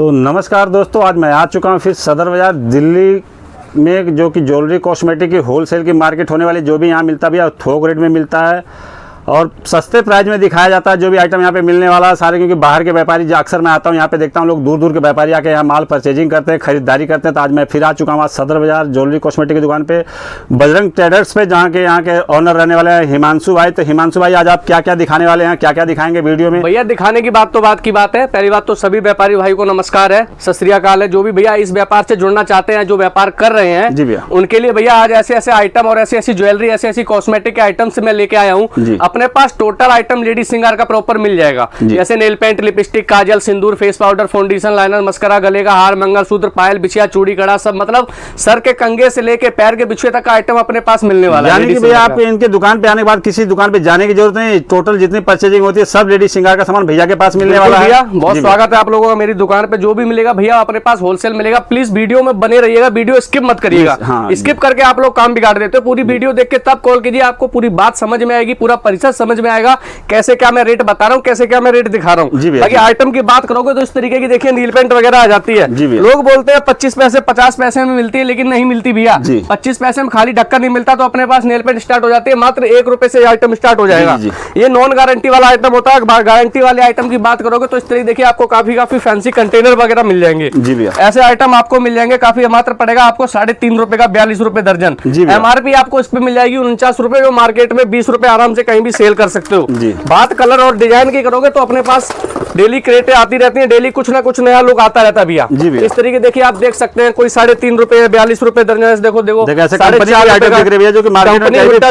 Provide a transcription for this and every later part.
तो नमस्कार दोस्तों, आज मैं आ चुका हूँ फिर सदर बाज़ार दिल्ली में, जो कि ज्वेलरी कॉस्मेटिक की होलसेल की मार्केट होने वाली। जो भी यहाँ मिलता भी है थोक रेट में मिलता है और सस्ते प्राइस में दिखाया जाता है जो भी आइटम यहाँ पे मिलने वाला है सारे। क्योंकि बाहर के व्यापारी जो अक्सर मैं आता हूँ यहाँ पे देखता हूँ लोग दूर दूर के व्यापारी आके यहाँ माल परचेजिंग करते हैं, खरीदारी करते हैं। तो आज मैं फिर आ चुका हूँ आज सदर बाज़ार ज्वेलरी कॉस्मेटिक की दुकान पे, बजरंग ट्रेडर्स पे, जहाँ के यहाँ के ऑनर रहने वाले हैं हिमांशु भाई। तो हिमांशु भाई, आज आप क्या क्या दिखाने वाले हैं, क्या क्या दिखाएंगे वीडियो में? भैया दिखाने की बात तो बात की बात है। पहली बात तो सभी व्यापारी भाई को नमस्कार है, सत श्री अकाल है। जो भी भैया इस व्यापार से जुड़ना चाहते हैं, जो व्यापार कर रहे हैं जी भैया, उनके लिए भैया आज ऐसे ऐसे आइटम और ऐसी ऐसी ज्वेलरी, ऐसी ऐसी कॉस्मेटिक के आइटम्स मैं लेके आया हूँ। अपने पास टोटल आइटम लेडीज श्रृंगार का प्रॉपर मिल जाएगा, जैसे nail paint, lipstick, kajal, sindoor, face powder, foundation, liner, mascara, गले का हार, मंगलसूत्र, पायल, बिछिया, चूड़ी, कड़ा, सब मतलब सर के कंगे से लेके पैर के बिछुए तक का आइटम अपने पास मिलने वाला है। यानी कि भैया आपको इनके दुकान पे आने के बाद किसी दुकान पे जाने की जरूरत नहीं, टोटल जितनी परचेजिंग होती है सब लेडीज श्रृंगार का सामान भैया के पास मिलने वाला है। भैया बहुत स्वागत है आप लोगों का मेरी दुकान पे। जो भी मिलेगा भैया अपने पास होलसेल मिलेगा। प्लीज वीडियो में बने रहिएगा, वीडियो स्किप मत करिएगा। स्किप करके आप लोग काम बिगाड़ देते हो। पूरी वीडियो देख के तब कॉल कीजिए, आपको पूरी बात समझ में आएगी, पूरा परिचय समझ में आएगा, कैसे क्या मैं रेट बता रहा हूँ, कैसे क्या मैं रेट दिखा रहा हूँ। बाकी आइटम की बात करोगे तो इस तरीके की देखिए नील पेंट वगैरह आ जाती है। लोग बोलते हैं 25 पैसे 50 पैसे में मिलती है, लेकिन नहीं मिलती भैया। 25 पैसे में खाली ढक्कन नहीं मिलता। तो अपने पास नेल पेंट स्टार्ट हो जाती है, मात्र 1 रुपए से आइटम स्टार्ट हो जाएगा। ये नॉन गारंटी वाला आइटम होता है। गारंटी वाले आइटम की बात करोगे तो इस तरीके देखिए आपको काफी फैंसी कंटेनर वगैरह मिल जाएंगे। ऐसे आइटम आपको मिल जाएंगे काफी। मात्र पड़ेगा आपको 3.5 रुपए का 42 रुपए दर्जन। MRP आपको इस पे मिल जाएगी 49 रुपए, जो मार्केट में 20 रुपए आराम से कहीं भी सेल कर सकते हो। बात कलर और डिजाइन की करोगे तो अपने पास डेली क्रेटें आती रहती हैं, डेली कुछ ना कुछ नया लुक आता रहता है भैया। इस तरीके देखिए आप देख सकते हैं, कोई 3.5 रुपए 42 रुपए दर्जन। देखो जो कि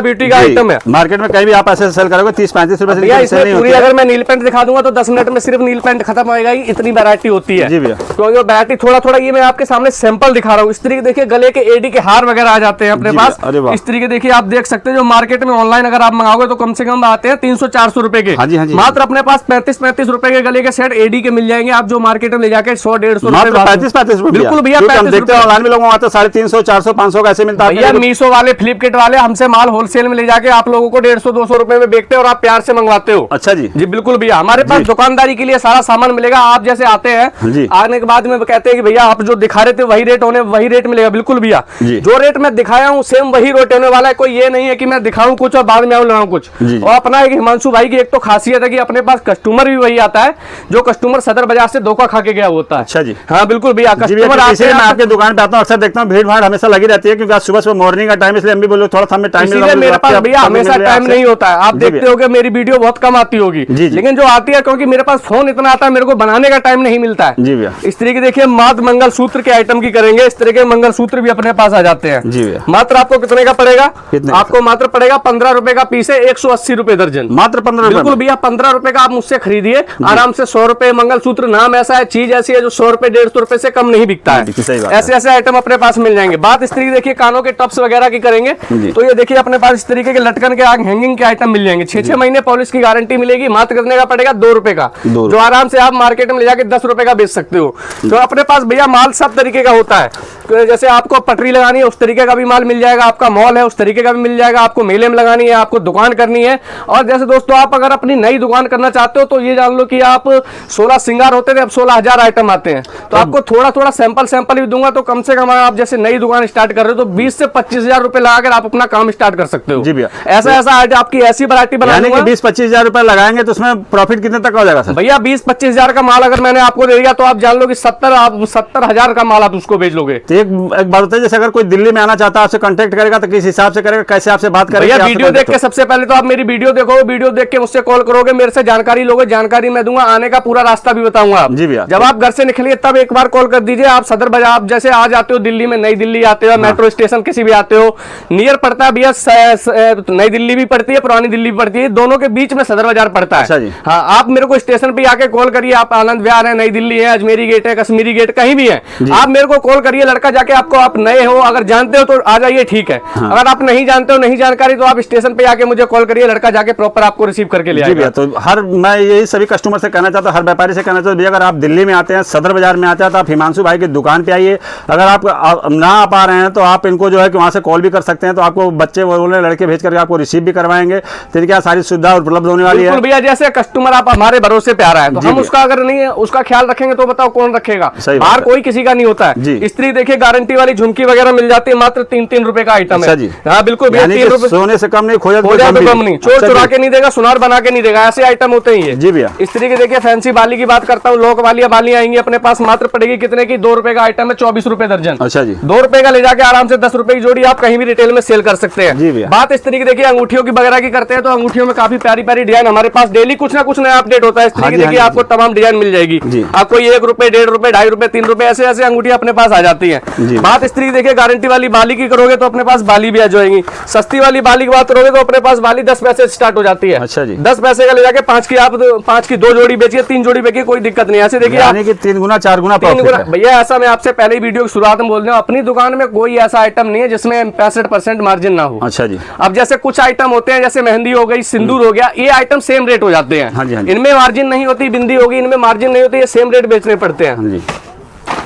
ब्यूटी का आइटम है, मार्केट में कहीं भी आप ऐसे सेल करोगे 30-35 रुपए पूरी। अगर मैं नील पेंट दिखा दूंगा तो 10 मिनट में सिर्फ नील पेंट खत्म होएगा। इतनी वैरायटी होती है क्योंकि वैरायटी थोड़ा ये मैं आपके सामने सैंपल दिखा रहा हूँ। इस तरीके देखिए गले के एडी के हार वगैरह आ जाते हैं अपने पास। इस तरीके देखिए आप देख सकते हैं, जो मार्केट में ऑनलाइन अगर आप मंगाओगे तो कम से कम आते हैं 300-400 रुपए के। मात्र अपने पास 35-35 रुपए के गले के सेट एडी के मिल जाएंगे। आप जो मार्केट में ले जाके 100-150 रुपए, 35 रुपए बिल्कुल भैया। ऑनलाइन में लोग मंगाते हैं 350, 400, 500 का ऐसे मिलता है भैया। मीशो वाले, फ्लिपकार्ट वाले हमसे माल होलसेल में ले जाके आप लोगों को 150-200 रुपए में बेचते हैं और आप प्यार से मंगवाते हो। अच्छा जी बिल्कुल भैया। हमारे पास दुकानदारी के लिए सारा सामान मिलेगा। आप जैसे आते हैं, आने के बाद में कहते हैं कि भैया आप जो दिखा रहे थे वही रेट होने, वही रेट मिलेगा। बिल्कुल भैया, जो रेट मैं दिखाया हूँ सेम वही रेट होने वाला है। कोई ये नहीं है कि मैं दिखाऊं कुछ और बाद में आऊं लगाऊं कुछ। और अपना एक हिमांशु भाई की एक तो खासियत है कि अपने पास कस्टमर भी वही आता है जो कस्टमर सदर बाजार से धोखा खा के गया होता है। अच्छा जी, हाँ बिल्कुल भैया। कस्टमर मैं आपके दुकान पे आता हूँ, अक्सर देखता हूँ भीड़ भाड़ हमेशा लगी रहती है, क्योंकि आज सुबह मॉर्निंग का टाइम, इसलिए हम भी बोलो थोड़ा सा हमें टाइम मिला। मेरे पास भैया हमेशा टाइम नहीं होता है। आप देखते हो कि मेरी वीडियो बहुत कम आती होगी, लेकिन जो आती है क्योंकि मेरे पास फोन इतना आता है, मेरे को बनाने का टाइम नहीं मिलता है। जी भैया। इस तरीके देखिए मात्र मंगलसूत्र के आइटम की करेंगे। इस तरह के मंगलसूत्र भी अपने पास आ जाते हैं। जी भैया। मात्र आपको कितने का पड़ेगा? आपको मात्र पड़ेगा 15 रुपए का पीस है, 180 रुपए दर्जन। मात्र 15 रुपए। बिल्कुल भैया, 15 रुपए का आप मुझसे खरीदिए आराम से। 100 रुपए मंगलसूत्र, नाम ऐसा है, चीज ऐसी है जो 100 रुपए 150 रुपए से कम नहीं बिकता है। ऐसे ऐसे आइटम अपने पास मिल जाएंगे। बात इस तरीके देखिए कानों के टप्स वगैरह की करेंगे तो ये देखिए अपने पास इस तरीके के लटकन के हैंगिंग के आइटम मिल जाएंगे। 6 महीने पॉलिश की गारंटी मिलेगी। मात्र कितने का पड़ेगा? 2 रुपए का, जो आराम से आप मार्केट में ले जाके 10 रुपए का बेच सकते हो। तो अपने पास भैया माल सब तरीके का होता है। जैसे आपको पटरी लगानी है उस तरीके का भी माल मिल जाएगा। आपका मॉल है उस तरीके का भी मिल जाएगा। आपको मेले में लगानी है, आपको दुकान करनी है। और जैसे दोस्तों आप अगर अपनी नई दुकान करना चाहते हो तो ये जान लो कि आप 16 श्रृंगार होते थे, अब 16,000 आइटम आते हैं। तो आपको थोड़ा सैंपल भी दूंगा। तो कम से कम आप जैसे नई दुकान स्टार्ट कर रहे हो तो 20 से 25,000 रुपए लगाकर आप अपना काम स्टार्ट कर सकते हो। जी भैया। ऐसा आपकी ऐसी वैरायटी बनानी 20-25,000 रुपए लगाएंगे तो उसमें प्रॉफिट कितने तक हो जाएगा सर? भैया 20-25,000 का माल अगर मैंने आपको दे दिया तो आप जान लो कि 70,000 का माल आप उसको बेच लोगे। तो एक बात होता है, जैसे अगर कोई दिल्ली में आना चाहता है आपसे कांटेक्ट करेगा तो किस हिसाब से करेगा, कैसे आपसे बात करेगा? भैया वीडियो देख के सबसे पहले तो आप मेरी वीडियो देखो, वीडियो देख के मुझसे कॉल करोगे, मेरे से जानकारी लोगे, जानकारी मैं दूंगा, आने का पूरा रास्ता भी बताऊंगा। जी भैया। जब आप घर से निकलिए तब एक बार कॉल कर दीजिए। आप सदर बाजार, आप जैसे आ जाते हो दिल्ली में, नई दिल्ली आते हो, मेट्रो स्टेशन किसी भी आते हो, नियर पड़ता है भैया। नई दिल्ली भी पड़ती है, पुरानी दिल्ली भी पड़ती है, दोनों के बीच में सदर बाजार पड़ता है। हाँ, आप मेरे को स्टेशन पे आके कॉल करिए। आप आनंद विहार है, नई दिल्ली है, अजमेरी गेट है, कश्मीरी गेट, कहीं भी है, आप मेरे को कॉल करिए। लड़का लड़का जाके आपको, आप नए हो अगर जानते हो तो आ जाइए, ठीक है। हाँ। अगर आप नहीं जानते हो, नहीं जानकारी, तो आप स्टेशन पे आके मुझे कॉल करिए, लड़का जाके प्रॉपर आपको रिसीव करके ले आएगा। तो मैं यही सभी कस्टमर से कहना चाहता हूँ, हर व्यापारी से कहना चाहता हूँ, भैया अगर आप दिल्ली में आते हैं, सदर बाजार में आते हैं, तो आप हिमांशु भाई की दुकान पे आइए। अगर आप ना आ पा रहे हैं तो आप इनको जो है कि वहाँ से कॉल भी कर सकते हैं, तो आपको बच्चे बोले लड़के भेज करके आपको रिसीव भी करवाएंगे। तो क्या सारी सुविधा उपलब्ध होने वाली है भैया। जैसे कस्टमर आप हमारे भरोसे पे आ रहा है तो हम उसका अगर नहीं है उसका ख्याल रखेंगे तो बताओ कौन रखेगा? बाहर कोई किसी का नहीं होता है। स्त्री देखिए गारंटी वाली झुमकी वगैरह मिल जाती है, मात्र 3-3 रुपए का आइटम है। हाँ बिल्कुल, 3 रुपए सोने से कम नहीं, खो जाए तो कम नहीं, चोर चुरा के नहीं देगा, सुनार बना के नहीं देगा, ऐसे आइटम होते हैं ये। जी भैया। इस तरीके देखिए फैंसी बाली की बात करता हूँ, लोक वाली बाली आएंगी अपने पास, मात्र पड़ेगी कितने की? 2 रुपए का आइटम है, 24 रुपए दर्जन। अच्छा जी। 2 रुपए का ले जाके आराम से 10 रुपए की जोड़ी आप कहीं भी रिटेल में सेल कर सकते हैं। जी भैया। बात इस तरीके देखिए अंगूठियों की वगैरह की करते हैं, तो अंगूठियों में काफी प्यारी प्यारी डिजाइन हमारे पास डेली कुछ ना कुछ नया अपडेट होता है। इस तरीके देखिए आपको तमाम डिजाइन मिल जाएगी। आपको 1 रुपए, 1.5 रुपए, 2.5 रुपए, 3 रुपए ऐसे ऐसे अंगूठियां अपने पास आ जाती है। बात इस तरीके देखिए गारंटी वाली बाली की करोगे तो अपने पास बाली भी आ जाएगी। सस्ती वाली बाली की बात करोगे तो अपने पास बाली 10 पैसे से स्टार्ट हो जाती है। अच्छा जी। 10 पैसे का ले जाके 5 की आप 5 की 2 जोड़ी बेचिए, 3 जोड़ी बेचिए, कोई दिक्कत नहीं। ऐसे देखिए यानी कि 3 गुना 4 गुना प्रॉफिट है। भैया ऐसा मैं आपसे पहले ही वीडियो की शुरुआत में बोल रहा हूँ, अपनी दुकान में कोई ऐसा आइटम नहीं है जिसमें 65% मार्जिन ना हो। अच्छा जी। अब जैसे कुछ आइटम होते हैं, जैसे मेहंदी हो गई, सिंदूर हो गया, ये आइटम सेम रेट हो जाते हैं। हाँ जी, हाँ जी। इनमें मार्जिन नहीं होती, बिंदी होगी, इनमें मार्जिन नहीं होती, ये सेम रेट बेचने पड़ते हैं। हाँ जी।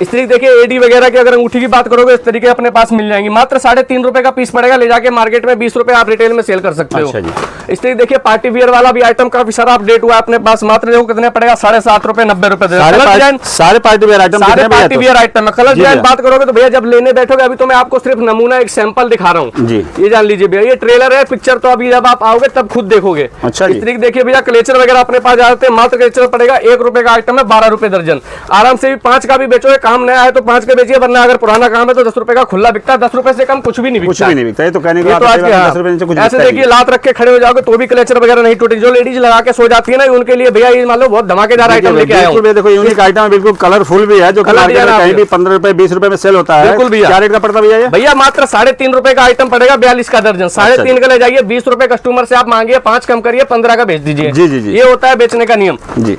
इस तरीके देखिए एडी वगैरह की अगर अंगूठी की बात करोगे इस तरीके अपने पास मिल जाएंगी, मात्र 3.5 रुपए का पीस पड़ेगा, ले जाके मार्केट में 20 रुपए आप रिटेल में सेल कर सकते हो। अच्छा जी। इस तरीके देखिए पार्टी वियर वाला भी आइटम काफी सारा अपडेट हुआ है अपने पास, मात्र देखो कितने पड़ेगा? 7.5 रुपए, 90 रुपए। सारे पार्टी वियर आइटम, सारे पार्टी वियर आइटम है। कलर डिजाइन बात करोगे तो भैया जब लेने बैठोगे, अभी तो मैं आपको सिर्फ नमूना एक सैंपल दिखा रहा हूँ जी, ये जान लीजिए भैया, ये ट्रेलर है, पिक्चर तो अभी जब आप आओगे तब खुद देखोगे। अच्छा। इस तरीके देखिए भैया क्लेचर वगैरह अपने पास जाते हैं, मात्र क्लेचर पड़ेगा 1 रुपए का आइटम है, 12 रुपए दर्जन। आराम से भी 5 का भी बेचोगे, काम नया है तो 5 के बेचिए, वरना अगर पुराना काम है तो 10 रुपए का खुला बिकता है। 10 रुपए से कम कुछ भी नहीं बिकता, कुछ भी नहीं बिकता। तो कहने का ऐसे देखिए लात रख के खड़े हो जाओगे तो भी क्लेचर वगैरह नहीं टूटेगी। जो लेडीज लगा के सो जाती है ना, उनके लिए भैया ये मान लो बहुत धमाकेदार आइटम लेके आया हूं। देखो यूनिक आइटम है, बिल्कुल कलरफुल भी है, जो कहीं भी 15 रुपए 20 रुपए में सेल होता है। बिल्कुल भैया। क्या रेट का पड़ता है भैया? भैया मात्र 3.5 रुपए का आइटम पड़ेगा, 42 का दर्जन। 3.5 का ले जाइए, 20 रुपए कस्टमर से आप मांगिए, 5 कम करिए, 15 का भेज दीजिए। जी जी जी, ये होता है बेचने का नियम जी।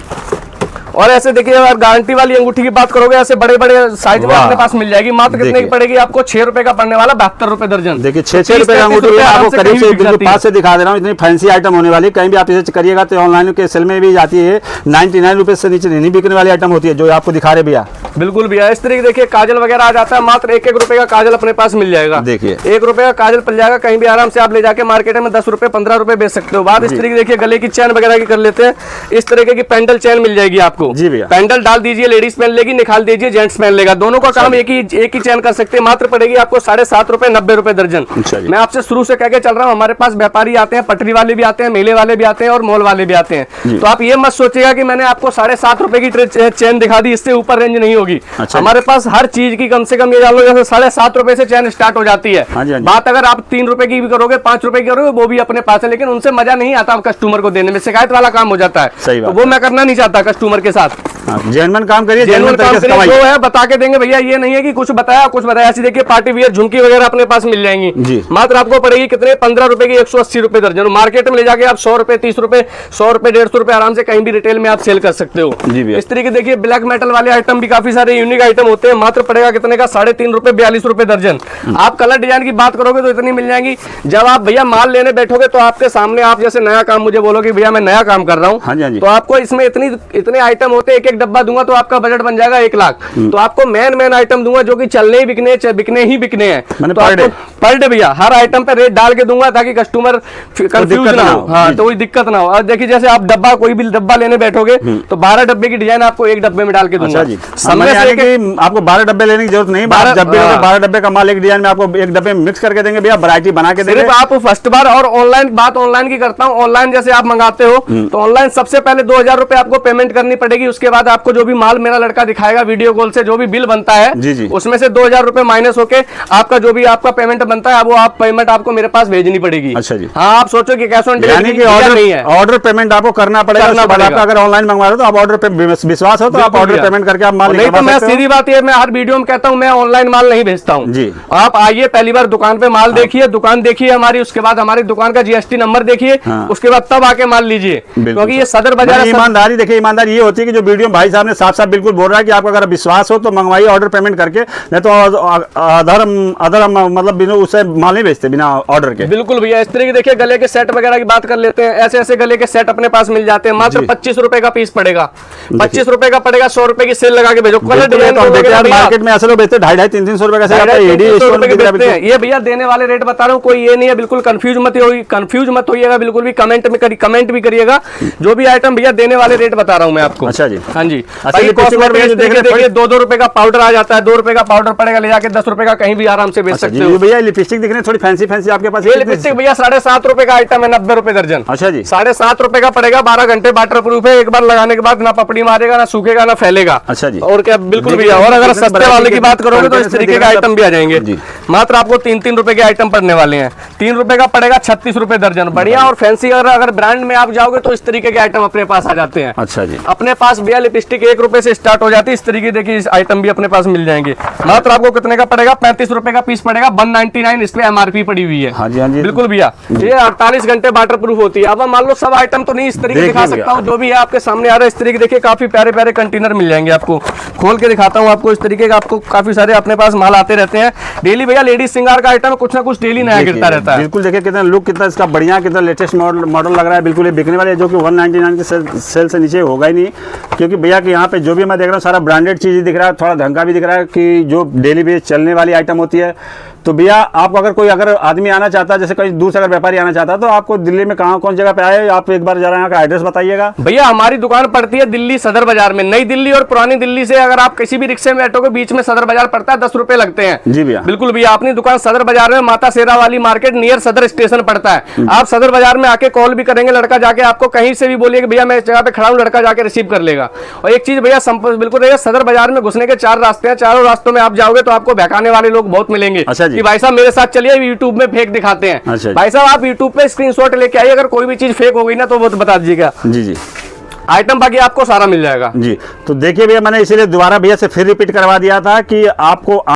और ऐसे देखिए अगर गारंटी वाली अंगूठी की बात करोगे, ऐसे बड़े बड़े साइज में अपने पास मिल जाएगी, मात्र कितने की पड़ेगी आपको? 6 रुपए का पड़ने वाला, 72 रुपए दर्जन। देखिए 6 रुपए का अंगूठी आपको करीब से बिल्कुल पास से दिखा दे रहा हूँ, इतनी फैंसी आइटम होने वाली। कहीं भी आप इसे करिएगा तो ऑनलाइन के सेल में भी जाती है, 99 रुपए से नीचे नहीं बिकने वाली आइटम होती है, जो आपको दिखा रहे भैया। बिल्कुल भैया। इस तरीके देखिए काजल वगैरह आ जाता है, मात्र 1-1 रुपए का काजल अपने पास मिल जाएगा। देखिए 1 रुपए का काजल मिल जाएगा, कहीं भी आराम से आप ले जाके मार्केट में 10 रुपए 15 रुपए बेच सकते हो। बात इस तरीके देखिए गले की चैन वगैरह की कर लेते हैं, इस तरीके की पेंडल चैन मिल जाएगी आपको। जी भैया। पेंडल डाल दीजिए, लेडीज पहन लेगी, निकाल दीजिए, जेंट्स पहन लेगा, दोनों का काम एक ही चैन कर सकते हैं। मात्र पड़ेगी आपको 7.5 रुपए, 90 रुपए दर्जन। मैं आपसे शुरू से कह के चल रहा हूँ, हमारे पास व्यापारी आते हैं, पटरी वाले भी आते हैं, मेले वाले भी आते हैं और मॉल वाले भी आते हैं। तो आप ये मत सोचिएगा कि मैंने आपको 7.5 रुपए की चैन दिखा दी, इससे ऊपर रेंज नहीं होगी। हमारे पास हर चीज की कम से कम ये जान लो, जैसे 7.5 रुपए से चैन स्टार्ट हो जाती है। बात अगर आप 3 रुपए की भी करोगे, 5 रुपए की करोगे, वो भी अपने पास है, लेकिन उनसे मजा नहीं आता कस्टमर को देने में, शिकायत वाला काम हो जाता है। तो वो मैं करना नहीं चाहता कस्टमर के साथ। जेन्युइन काम करिए, जेन्युइन काम करिए, जो है बता के देंगे भैया, ये नहीं है कि कुछ बताया। ऐसी देखिए पार्टी वियर झुमकी वगैरह अपने पास मिल जाएंगी, मात्र आपको पड़ेगी कितने? 15 रुपए की, 180 रुपए दर्जन। मार्केट में ले जाके आप 100 रुपए 30 रुपए 100 रुपए 150 रुपए आराम से कहीं भी रिटेल में आप सेल कर सकते हो। इस तरीके देखिए ब्लैक मेटल वाले आइटम भी काफी सारे यूनिक आइटम होते हैं, मात्र पड़ेगा कितने का? 3.5 रुपए 42 रुपए दर्जन। आप कलर डिजाइन की बात करोगे तो इतनी मिल जाएंगी। जब आप भैया माल लेने बैठोगे तो आपके सामने आप जैसे नया काम मुझे बोलोगे भैया मैं नया काम कर रहा हूँ, तो आपको इसमें इतने आइटम होते हैं, एक डब्बा दूंगा तो आपका बजट बन जाएगा 1 लाख। तो आपको मेन आइटम दूंगा जो कि चलने ही बिकने हैं। तो पर डे भैया हर आइटम पे रेट डाल के दूंगा ताकि कस्टमर कंफ्यूज ना हो। हाँ, तो कोई दिक्कत ना हो। और देखिए जैसे आप डब्बा कोई भी डब्बा लेने बैठोगे तो 12 डब्बे की डिजाइन आपको एक डब्बे में डाल के दूंगा। आपको 12 डब्बे लेने की जरूरत नहीं, 12 डब्बे का माल एक डिजाइन में आपको एक डब्बे में मिक्स करके देंगे भैया, वैरायटी बना के देंगे। आप फर्स्ट बार और ऑनलाइन की करता हूँ, ऑनलाइन जैसे आप मंगाते हो तो ऑनलाइन सबसे पहले 2000 रुपए आपको पेमेंट करनी पड़ेगी। उसके बाद आपको जो भी माल मेरा लड़का दिखाएगा वीडियो कॉल से, जो भी बिल बनता है उसमें से 2000 रुपए माइनस होके आपका जो भी आपका पेमेंट बनता है वो आप पेमेंट आपको मेरे पास भेजनी पड़ेगी। अच्छा जी। हाँ, आप सोचो कि कैश ऑन डिलीवरी ऑर्डर नहीं है, ऑर्डर पेमेंट आपको करना पड़ेगा। अगर ऑनलाइन मंगवा रहे हो तो आप ऑर्डर पे विश्वास हो तो आप ऑर्डर पेमेंट करके आप माल नहीं तो मैं सीधी बात है, मैं हर वीडियो में कहता हूँ मैं ऑनलाइन माल नहीं भेजता हूँ जी। आप आइए, पहली बार दुकान पे माल देखिए, दुकान देखिए हमारी, उसके बाद हमारी दुकान का जीएसटी नंबर देखिए, उसके बाद तब आके माल लीजिए, क्योंकि ये सदर बाजार। ईमानदारी देखिए, ईमानदारी ये होती है कि जो वीडियो भाई साहब ने साफ साफ बिल्कुल बोल रहा है कि आपको अगर विश्वास हो तो मंगवाइए ऑर्डर पेमेंट करके, नहीं तो अदर मतलब बिना उससे माल नहीं बेचते बिना ऑर्डर के। बिल्कुल भैया, इस तरह की देखिए गले के सेट वगैरह की बात कर लेते हैं, ऐसे ऐसे गले के सेट अपने पास मिल जाते हैं, मात्र 25 रुपए का पीस पड़ेगा, 25 रुपए का पड़ेगा, 100 रुपए की सेल लगा के भेजो। कलर डिजाइन मार्केट में ऐसे लोग बेचते 250-300 रुपए का सेल। ये भैया देने वाले रेट बता रहा हूँ, कोई ये नहीं है, बिल्कुल कंफ्यूज मत होइएगा बिल्कुल भी, कमेंट भी करिएगा, जो भी आइटम भैया देने वाले रेट बता रहा हूँ मैं आपको। अच्छा जी, हाँ जी। देखिए 2-2 रुपए का पाउडर आ जाता है, 2 रुपए का पाउडर पड़ेगा, ले जाके 10 रुपए का कहीं भी आराम से बेच सकते हो। भैया लिपस्टिक दिख रहे हैं थोड़ी फैंसी फैंसी आपके पास, ये लिपस्टिक भैया 7.5 रुपए का आइटम है, 90 रुपए दर्जन। अच्छा जी, 7.5 रुपए का पड़ेगा, 12 घंटे वाटर प्रूफ है, एक बार लगाने के बाद ना पपड़ी मारेगा, ना सूखेगा, ना फैलेगा। अच्छा जी, और क्या, बिल्कुल भैया। और अगर सस्ते वाले की बात करोगे तो इस तरीके के आइटम भी आ जाएंगे, मात्र आपको 3-3 रुपए के आइटम पड़ने वाले हैं। 3 रुपए का पड़ेगा 36 रुपए दर्जन, बढ़िया। और फैंसी अगर ब्रांड में आप जाओगे तो इस तरीके के आइटम अपने पास आ जाते हैं। अच्छा जी, अपने पास भैया लिपस्टिक 1 रुपए से स्टार्ट हो जाती है, इस तरीके देखिए आइटम भी अपने पास मिल जाएंगे। मात्र आपको कितने का पड़ेगा, 35 रुपए का पीस पड़ेगा, 199 इस पे एमआरपी पड़ी हुई है। हाँ जी, हाँ जी, बिल्कुल भैया। ये 48 घंटे वाटर प्रूफ होती है। अब मान लो सब आइटम तो नहीं इस तरीके दिखा सकता हूँ, जो भी है आपके सामने आ रहा है इस तरीके देखिए, काफी प्यारे प्यारे कंटेनर मिल जाएंगे आपको, खोल के दिखाता हूँ आपको। इस तरीके का आपको काफी सारे अपने पास माल आते रहते हैं डेली भैया। लेडीज श्रृंगार का आइटम कुछ ना कुछ डेली नया गिरता रहता है। बिल्कुल देखिए कितना लुक, कितना इसका बढ़िया, कितना लेटेस्ट मॉडल लग रहा है। बिल्कुल ये बिकने वाले जो कि 199 के सेल से नीचे होगा ही नहीं, क्योंकि भैया कि यहाँ पे जो भी मैं देख रहा हूँ सारा ब्रांडेड चीज़ दिख रहा है, थोड़ा ढंग का भी दिख रहा है कि जो डेली बेस चलने वाली आइटम होती है। तो भैया आपको अगर आदमी आना चाहता है, जैसे कहीं दूर से अगर व्यापारी आना चाहता है, तो आपको दिल्ली में कहाँ कौन जगह पे आए, आप एक बार जरा यहाँ का एड्रेस बताइएगा। भैया हमारी दुकान पड़ती है दिल्ली सदर बाजार में, नई दिल्ली और पुरानी दिल्ली से अगर आप किसी भी रिक्शे में बैठोगे, बीच में सदर बाजार पड़ता है, 10 रुपए लगते हैं। जी भैया, बिल्कुल भैया। अपनी दुकान सदर बाजार में, माता शेरा वाली मार्केट नियर सदर स्टेशन पड़ता है। आप सदर बाजार में आके कॉल भी करेंगे, लड़का जाके आपको कहीं से भी बोलिए कि भैया मैं इस जगह पे खड़ा हूँ, लड़का जाके रिसीव कर लेगा। और एक चीज भैया बिल्कुल रहेगा, सदर बाजार में घुसने के 4 रास्ते हैं, चारों रास्तों में आप जाओगे तो आपको बहकाने वाले लोग बहुत मिलेंगे। अच्छा जी, कि भाई साहब मेरे साथ चलिए, यूट्यूब में फेक दिखाते हैं। अच्छा, भाई साहब आप यूट्यूब पे स्क्रीनशॉट लेके आइए, अगर कोई भी चीज फेक हो गई ना तो वो बता दीजिएगा। जी जी, आइटम बाकी आपको सारा मिल जाएगा। जी, तो देखिए भैया मैंने इसीलिए दोबारा भैया से फिर रिपीट करवा दिया था कि आपको